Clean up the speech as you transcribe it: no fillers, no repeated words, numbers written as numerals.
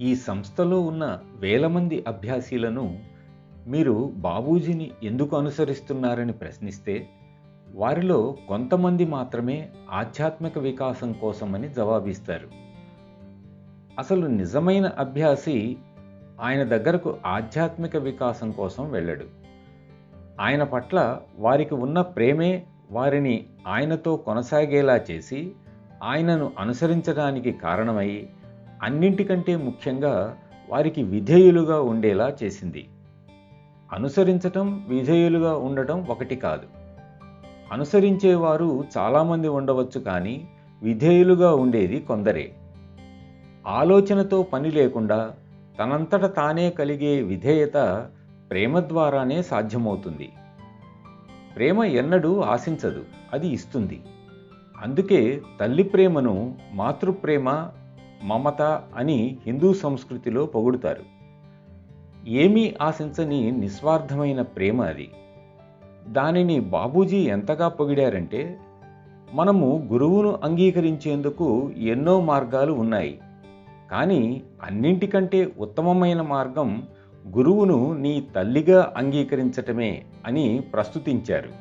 ఈ సంస్థలో ఉన్న వేల మంది అభ్యాసీలను మీరు బాబూజీని ఎందుకు అనుసరిస్తున్నారని ప్రశ్నిస్తే, వారిలో కొంతమంది మాత్రమే ఆధ్యాత్మిక వికాసం కోసమని జవాబిస్తారు. అసలు నిజమైన అభ్యాసి ఆయన దగ్గరకు ఆధ్యాత్మిక వికాసం కోసం వెళ్ళడు. ఆయన పట్ల వారికి ఉన్న ప్రేమే వారిని ఆయనతో కొనసాగేలా చేసి, ఆయనను అనుసరించడానికి కారణమై, అన్నింటికంటే ముఖ్యంగా వారికి విధేయులుగా ఉండేలా చేసింది. అనుసరించటం, విధేయులుగా ఉండటం ఒకటి కాదు. అనుసరించేవారు చాలామంది ఉండవచ్చు, కానీ విధేయులుగా ఉండేది కొందరే. ఆలోచనతో పని లేకుండా తనంతట తానే కలిగే విధేయత ప్రేమ ద్వారానే సాధ్యమవుతుంది. ప్రేమ ఎన్నడూ ఆశించదు, అది ఇస్తుంది. అందుకే తల్లి ప్రేమను మాతృప్రేమ, మమత అని హిందూ సంస్కృతిలో పొగుడుతారు. ఏమీ ఆశించని నిస్వార్థమైన ప్రేమ అది. దానిని బాబూజీ ఎంతగా పొగిడారంటే, మనము గురువును అంగీకరించేందుకు ఎన్నో మార్గాలు ఉన్నాయి, కానీ అన్నింటికంటే ఉత్తమమైన మార్గం గురువును నీ తల్లిగా అంగీకరించటమే అని ప్రస్తుతించారు.